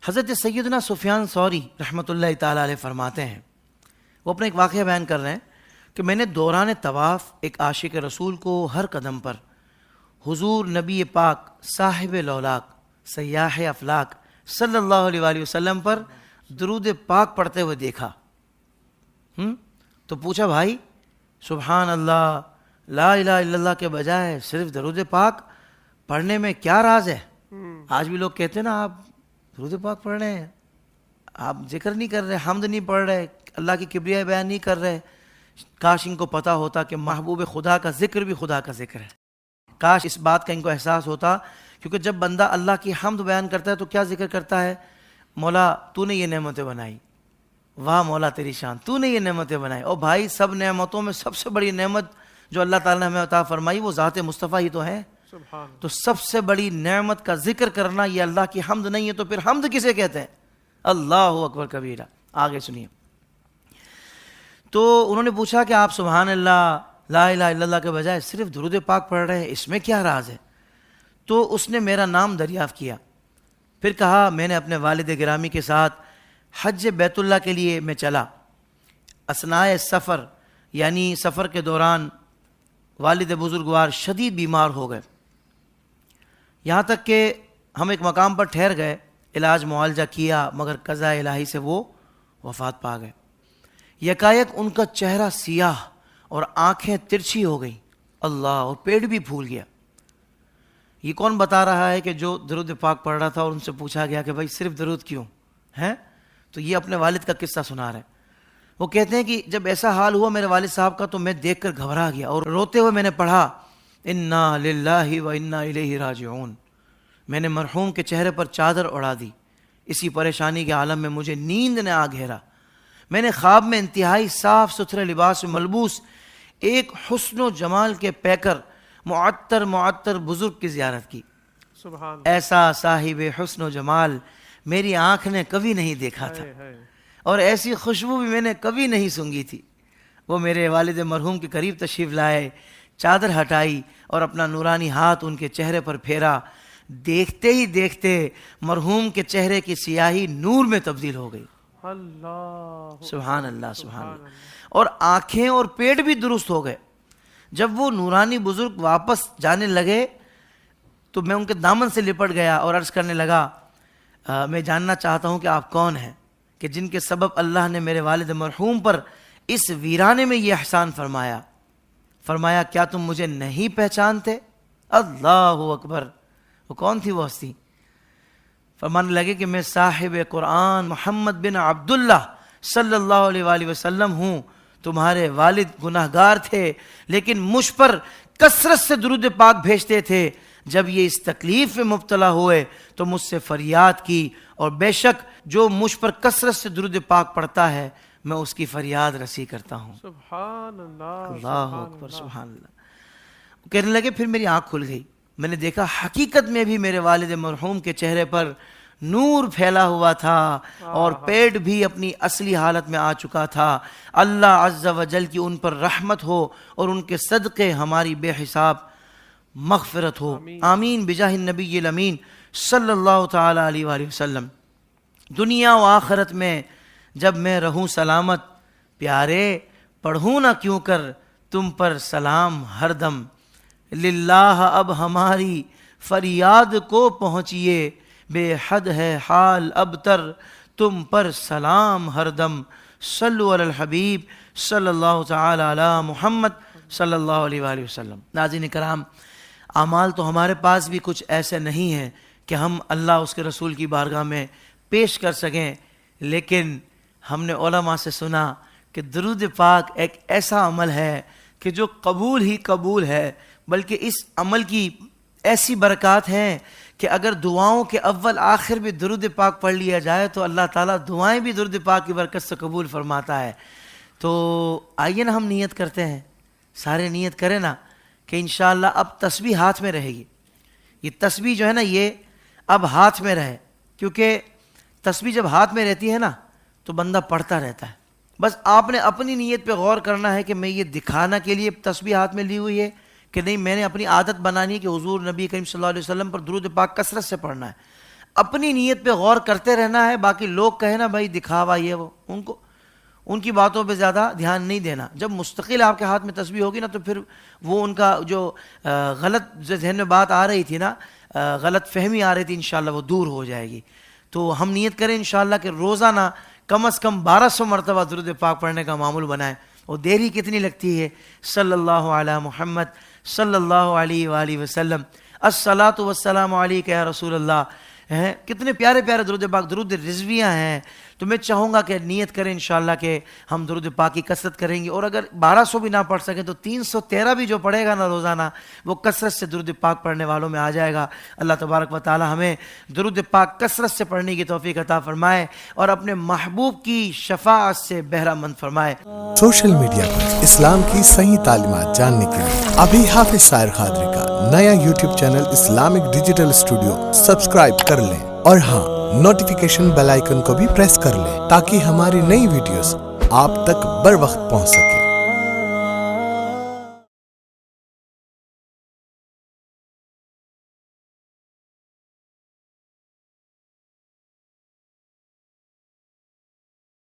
حضرت سیدنا سفیان ثوری رحمۃ اللہ تعالیٰ علیہ فرماتے ہیں، وہ اپنا ایک واقعہ بیان کر رہے ہیں کہ میں نے دوران طواف ایک عاشق رسول کو ہر قدم پر حضور نبی پاک صاحب لولاک سیاح افلاک صلی اللہ علیہ وآلہ وسلم پر درود پاک پڑھتے ہوئے دیکھا۔ تو پوچھا، بھائی سبحان اللہ لا الہ الا اللہ کے بجائے صرف درود پاک پڑھنے میں کیا راز ہے؟ آج بھی لوگ کہتے ہیں نا، آپ درود پاک پڑھ رہے ہیں، آپ ذکر نہیں کر رہے، حمد نہیں پڑھ رہے، اللہ کی کبریائی بیان نہیں کر رہے۔ کاش ان کو پتہ ہوتا کہ محبوب خدا کا ذکر بھی خدا کا ذکر ہے۔ کاش اس بات کا ان کو احساس ہوتا، کیونکہ جب بندہ اللہ کی حمد بیان کرتا ہے تو کیا ذکر کرتا ہے؟ مولا تو نے یہ نعمتیں بنائی، واہ مولا تیری شان، تو نے یہ نعمتیں بنائی۔ اور بھائی سب نعمتوں میں سب سے بڑی نعمت جو اللہ تعالیٰ نے ہمیں عطا فرمائی وہ ذات مصطفیٰ ہی تو ہے۔ تو سب سے بڑی نعمت کا ذکر کرنا یہ اللہ کی حمد نہیں ہے تو پھر حمد کسے کہتے ہیں؟ اللہ اکبر کبیرہ۔ آگے سنیے، تو انہوں نے پوچھا کہ آپ سبحان اللہ لا الہ الا اللہ کے بجائے صرف درود پاک پڑھ رہے ہیں، اس میں کیا راز ہے؟ تو اس نے میرا نام دریافت کیا، پھر کہا میں نے اپنے والد گرامی کے ساتھ حج بیت اللہ کے لیے میں چلا۔ اثناء سفر یعنی سفر کے دوران والد بزرگوار شدید بیمار ہو گئے، یہاں تک کہ ہم ایک مقام پر ٹھہر گئے، علاج معالجہ کیا، مگر قضاء الہی سے وہ وفات پا گئے۔ یکایک ان کا چہرہ سیاہ اور آنکھیں ترچھی ہو گئیں، اللہ، اور پیٹ بھی پھول گیا۔ یہ کون بتا رہا ہے کہ جو درود پاک پڑھ رہا تھا اور ان سے پوچھا گیا کہ بھائی صرف درود کیوں ہیں؟ تو یہ اپنے والد کا قصہ سنا رہے ہیں۔ وہ کہتے ہیں کہ جب ایسا حال ہوا میرے والد صاحب کا تو میں دیکھ کر گھبرا گیا اور روتے ہوئے میں نے پڑھا انا للہ و انا الیہ راجعون۔ میں نے مرحوم کے چہرے پر چادر اڑا دی، اسی پریشانی کے عالم میں مجھے نیند نے آ گھیرا۔ میں نے خواب میں انتہائی صاف ستھرے لباس میں ملبوس ایک حسن و جمال کے پیکر معطر بزرگ کی زیارت کی۔ سبحان، ایسا صاحب حسن و جمال میری آنکھ نے کبھی نہیں دیکھا تھا اور ایسی خوشبو بھی میں نے کبھی نہیں سونگھی تھی۔ وہ میرے والد مرحوم کے قریب تشریف لائے، چادر ہٹائی اور اپنا نورانی ہاتھ ان کے چہرے پر پھیرا۔ دیکھتے ہی دیکھتے مرحوم کے چہرے کی سیاہی نور میں تبدیل ہو گئی۔ اللہ سبحان اللہ سبحان اللہ، اور آنکھیں اور پیٹ بھی درست ہو گئے۔ جب وہ نورانی بزرگ واپس جانے لگے تو میں ان کے دامن سے لپٹ گیا اور عرض کرنے لگا، میں جاننا چاہتا ہوں کہ آپ کون ہیں کہ جن کے سبب اللہ نے میرے والد مرحوم پر اس ویرانے میں یہ احسان فرمایا۔ فرمایا کیا تم مجھے نہیں پہچانتے؟ اللہ اکبر، وہ کون تھی وہ ہستی؟ فرمانے لگے کہ میں صاحب قرآن محمد بن عبداللہ صلی اللہ علیہ وآلہ وسلم ہوں۔ تمہارے والد گناہگار تھے لیکن مجھ پر کثرت سے درود پاک بھیجتے تھے۔ جب یہ اس تکلیف میں مبتلا ہوئے تو مجھ سے فریاد کی، اور بے شک جو مجھ پر کثرت سے درود پاک پڑھتا ہے میں اس کی فریاد رسی کرتا ہوں۔ سبحان اللہ، اللہ اکبر، سبحان اللہ۔ کہنے لگے پھر میری آنکھ کھل گئی، میں نے دیکھا حقیقت میں بھی میرے والد مرحوم کے چہرے پر نور پھیلا ہوا تھا اور پیٹ بھی اپنی اصلی حالت میں آ چکا تھا۔ اللہ عز و جل کی ان پر رحمت ہو اور ان کے صدقے ہماری بے حساب مغفرت ہو، آمین بجاہ النبی الامین صلی اللہ تعالی علیہ وآلہ وسلم۔ دنیا و آخرت میں جب میں رہوں سلامت، پیارے پڑھوں نہ کیوں کر تم پر سلام ہر دم۔ للہ اب ہماری فریاد کو پہنچیے، بے حد ہے حال اب تر تم پر سلام ہر دم۔ صلو علی الحبیب صلی اللہ تعالی علی محمد صلی اللہ علیہ وآلہ وسلم۔ ناظرین کرام، اعمال تو ہمارے پاس بھی کچھ ایسے نہیں ہیں کہ ہم اللہ اس کے رسول کی بارگاہ میں پیش کر سکیں، لیکن ہم نے علماء سے سنا کہ درود پاک ایک ایسا عمل ہے کہ جو قبول ہی قبول ہے، بلکہ اس عمل کی ایسی برکات ہیں کہ اگر دعاؤں کے اول آخر بھی درود پاک پڑھ لیا جائے تو اللہ تعالیٰ دعائیں بھی درود پاک کی برکت سے قبول فرماتا ہے۔ تو آئیے نا ہم نیت کرتے ہیں، سارے نیت کریں نا کہ انشاءاللہ اب تسبیح ہاتھ میں رہے گی۔ یہ تسبیح جو ہے نا یہ اب ہاتھ میں رہے، کیونکہ تسبیح جب ہاتھ میں رہتی ہے نا تو بندہ پڑھتا رہتا ہے۔ بس آپ نے اپنی نیت پہ غور کرنا ہے کہ میں یہ دکھانا کے لیے تسبیح ہاتھ میں لی ہوئی ہے کہ نہیں، میں نے اپنی عادت بنانی ہے کہ حضور نبی کریم صلی اللہ علیہ وسلم پر درود پاک کثرت سے پڑھنا ہے۔ اپنی نیت پہ غور کرتے رہنا ہے. باقی لوگ کہیں نا بھائی دکھاوا یہ وہ, ان کی باتوں پہ زیادہ دھیان نہیں دینا. جب مستقل آپ کے ہاتھ میں تسبیح ہوگی نا تو پھر وہ ان کا جو غلط ذہن میں بات آ رہی تھی نا, غلط فہمی آ رہی تھی, انشاءاللہ وہ دور ہو جائے گی. تو ہم نیت کریں انشاءاللہ کہ روزانہ کم از کم 1200 مرتبہ درود پاک پڑھنے کا معمول بنائیں. اور دیری کتنی لگتی ہے, صلی اللہ علی محمد صلی اللہ علیہ وآلہ وسلم, الصلاۃ والسلام علیک یا رسول اللہ. کتنے پیارے پیارے درود پاک, درود رضویہ ہیں. تو میں چاہوں گا کہ نیت کریں انشاءاللہ کہ ہم درود پاک کی کثرت کریں گے. اور اگر 1200 بھی نہ پڑھ سکیں تو 313 بھی جو پڑھے گا نا روزانہ, وہ کثرت سے درود پاک پڑھنے والوں میں آ جائے گا. اللہ تبارک و تعالی ہمیں درود پاک کثرت سے پڑھنے کی توفیق عطا فرمائے اور اپنے محبوب کی شفاعت سے بہرہ مند فرمائے. سوشل میڈیا پر اسلام کی صحیح تعلیمات جاننے کے لیے ابھی حافظ سائر قادری کا نیا YouTube channel Islamic digital studio subscribe کر لیں, اور ہاں نوٹیفیکیشن بیل آئیکن کو بھی پریس کر لیں تاکہ ہماری نئی ویڈیوز آپ تک بر وقت پہنچ سکے.